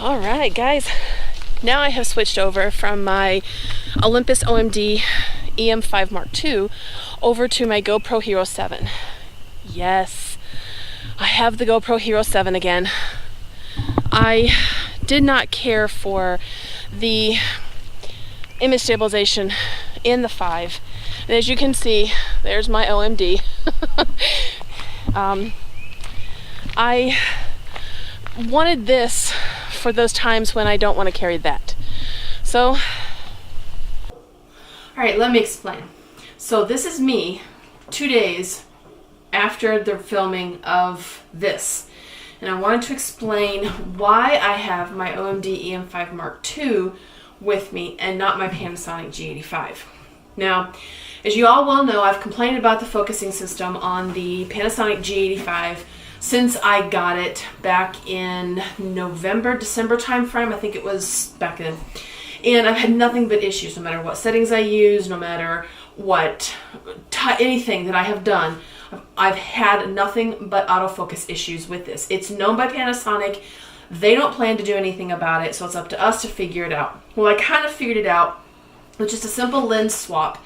All right, guys. Now I have switched over from my Olympus OMD EM5 Mark II over to my GoPro Hero 7. Yes, I have the GoPro Hero 7 again. I did not care for the image stabilization in the 5. And as you can see, there's my OMD. I wanted this for those times when I don't want to carry that. So, all right, let me explain. So this is me 2 days after the filming of this. And I wanted to explain why I have my OMD EM5 Mark II with me and not my Panasonic G85. Now, as you all well know, I've complained about the focusing system on the Panasonic G85 since I got it back in November, December timeframe. I think it was back then. And I've had nothing but issues, no matter what settings I use, no matter what, anything that I have done. I've had nothing but autofocus issues with this. It's known by Panasonic. They don't plan to do anything about it, so it's up to us to figure it out. Well, I kind of figured it out with just a simple lens swap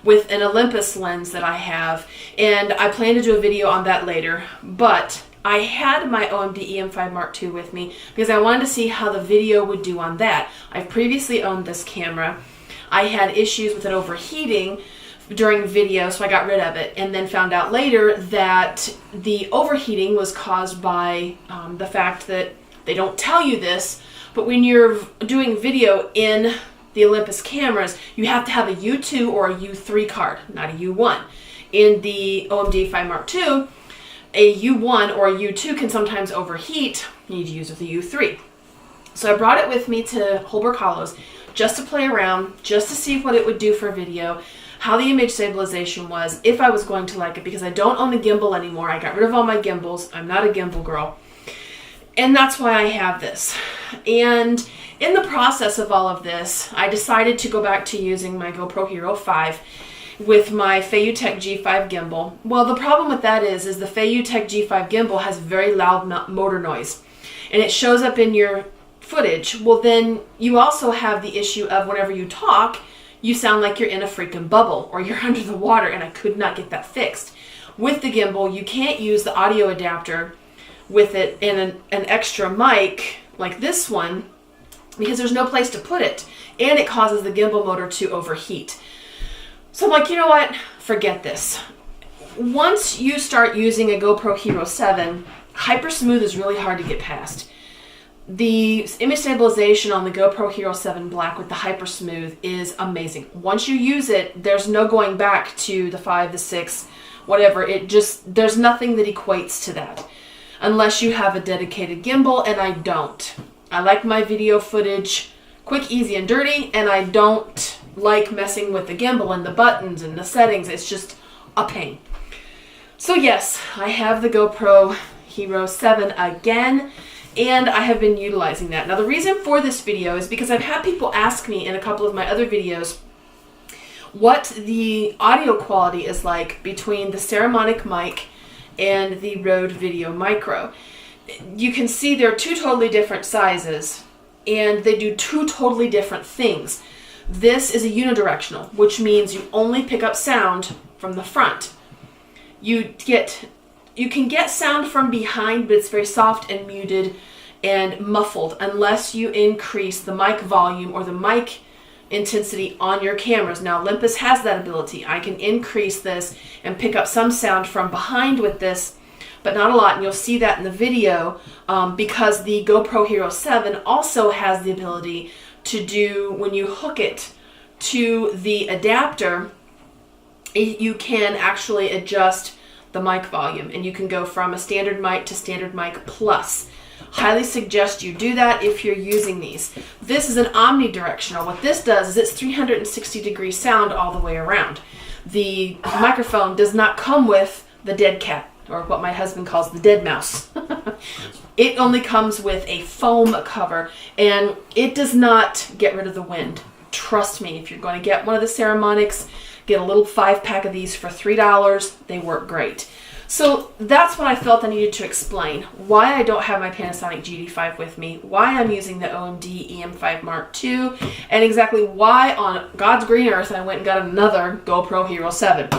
with an Olympus lens that I have, and I plan to do a video on that later, but I had my OMD EM5 Mark II with me because I wanted to see how the video would do on that. I've previously owned this camera. I had issues with it overheating during video, so I got rid of it, and then found out later that the overheating was caused by the fact that they don't tell you this, but when you're doing video in the Olympus cameras, you have to have a U2 or a U3 card, not a U1. In the OMD 5 Mark II, a U1 or a U2 can sometimes overheat. You need to use with a U3. So I brought it with me to Holbrook Hollows just to play around, just to see what it would do for video, how the image stabilization was, if I was going to like it, because I don't own a gimbal anymore. I got rid of all my gimbals. I'm not a gimbal girl. And that's why I have this. And in the process of all of this, I decided to go back to using my GoPro Hero 5 with my Feiyutech G5 gimbal. Well, the problem with that is the Feiyutech G5 gimbal has very loud motor noise, and it shows up in your footage. Well, then you also have the issue of whenever you talk, you sound like you're in a freaking bubble or you're under the water, and I could not get that fixed. With the gimbal, you can't use the audio adapter with it and an extra mic like this one because there's no place to put it, and it causes the gimbal motor to overheat. So I'm like, you know what? Forget this. Once you start using a GoPro Hero 7, hyper smooth is really hard to get past. The image stabilization on the GoPro Hero 7 Black with the hyper smooth is amazing. Once you use it, there's no going back to the 5, the 6, whatever. There's nothing that equates to that unless you have a dedicated gimbal, and I don't. I like my video footage quick, easy, and dirty, and I don't like messing with the gimbal and the buttons and the settings. It's just a pain. So yes, I have the GoPro Hero 7 again, and I have been utilizing that. Now the reason for this video is because I've had people ask me in a couple of my other videos what the audio quality is like between the Saramonic mic and the Rode Video Micro. You can see they're two totally different sizes, and they do two totally different things. This is a unidirectional, which means you only pick up sound from the front. You can get sound from behind, but it's very soft and muted and muffled unless you increase the mic volume or the mic intensity on your cameras. Now Olympus has that ability. I can increase this and pick up some sound from behind with this, but not a lot, and you'll see that in the video because the GoPro Hero 7 also has the ability to do, when you hook it to the adapter, you can actually adjust the mic volume, and you can go from a standard mic to standard mic plus. Highly suggest you do that if you're using these. This is an omnidirectional. What this does is it's 360-degree sound all the way around. The microphone does not come with the dead cat, or what my husband calls the dead mouse. It only comes with a foam cover, and it does not get rid of the wind. Trust me, if you're going to get one of the Saramonics, get a little 5-pack of these for $3. They work great. So that's what I felt I needed to explain. Why I don't have my Panasonic GD5 with me, why I'm using the OMD EM5 Mark II, and exactly why on God's green earth I went and got another GoPro Hero 7.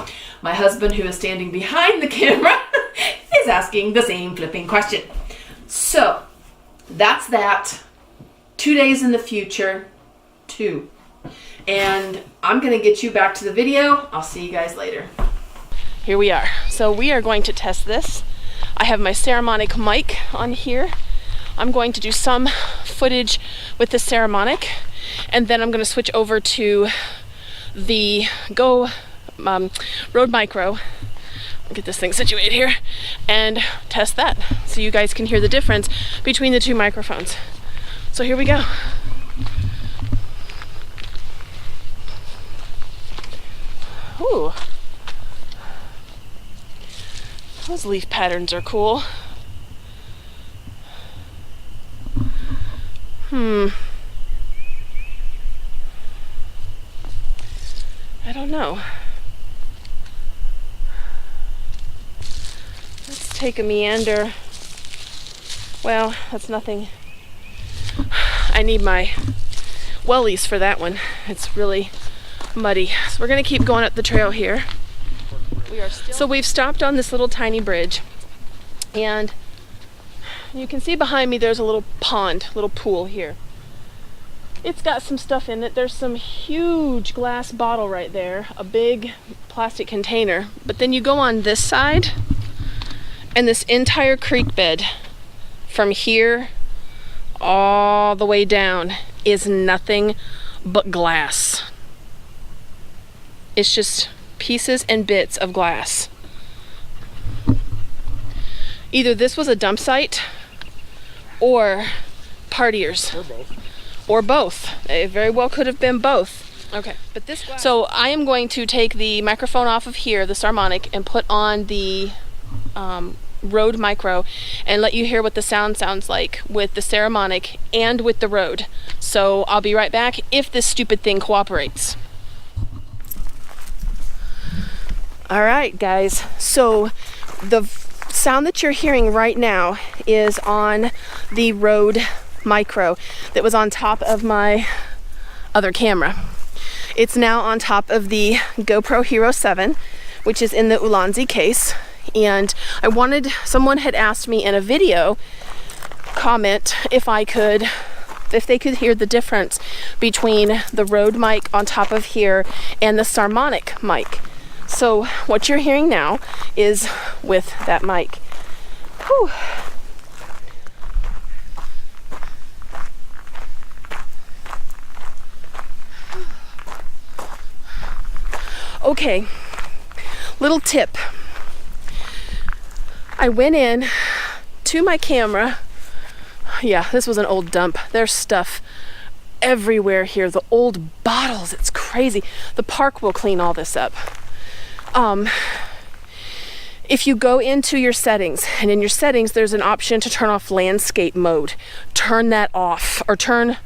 My husband, who is standing behind the camera, is asking the same flipping question. So that's that. 2 days in the future, 2. And I'm going to get you back to the video. I'll see you guys later. Here we are. So we are going to test this. I have my Saramonic mic on here. I'm going to do some footage with the Saramonic, and then I'm going to switch over to the Rode Micro. Get this thing situated here and test that so you guys can hear the difference between the two microphones. So here we go. Ooh. Those leaf patterns are cool. I don't know. Let's take a meander. Well, that's nothing. I need my wellies for that one. It's really muddy. So we're gonna keep going up the trail here. So we've stopped on this little tiny bridge, and you can see behind me there's a little pond, little pool here. It's got some stuff in it. There's some huge glass bottle right there, a big plastic container. But then you go on this side, and this entire creek bed from here all the way down is nothing but glass. It's just pieces and bits of glass. Either this was a dump site or partiers. Or both. Or both. It very well could have been both. Okay, but this glass. So I am going to take the microphone off of here, the Saramonic, and put on the Rode Micro and let you hear what the sound sounds like with the Saramonic and with the Rode. So I'll be right back if this stupid thing cooperates. All right, guys, so the sound that you're hearing right now is on the Rode Micro that was on top of my other camera. It's now on top of the GoPro Hero 7, which is in the Ulanzi case. And someone had asked me in a video comment if they could hear the difference between the Rode mic on top of here and the Saramonic mic. So what you're hearing now is with that mic. Whew. Okay, little tip. I went in to my camera. Yeah, this was an old dump. There's stuff everywhere here. The old bottles, it's crazy. The park will clean all this up. If you go into your settings, and in your settings there's an option to turn off landscape mode. Turn that off, or turn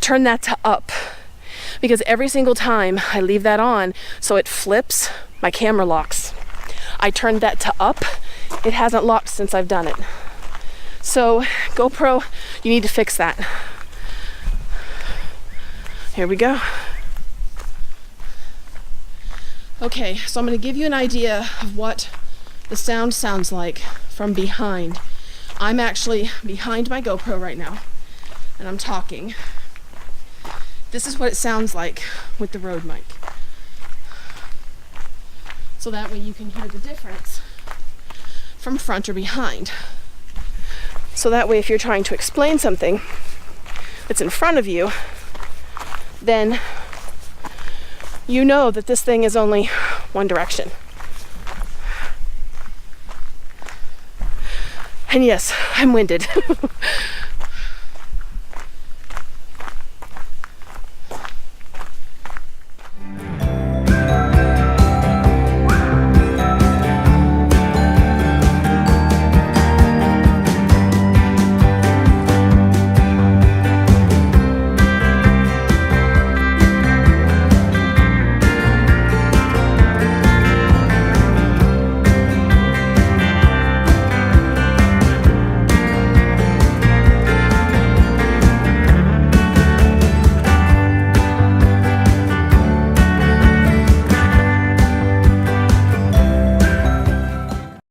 that to up. Because every single time I leave that on, so it flips, my camera locks. I turned that to up. It hasn't locked since I've done it. So GoPro, you need to fix that. Here we go. Okay, so I'm going to give you an idea of what the sound sounds like from behind. I'm actually behind my GoPro right now, and I'm talking. This is what it sounds like with the Rode mic. So that way you can hear the difference from front or behind. So that way if you're trying to explain something that's in front of you, then you know that this thing is only one direction. And yes, I'm winded.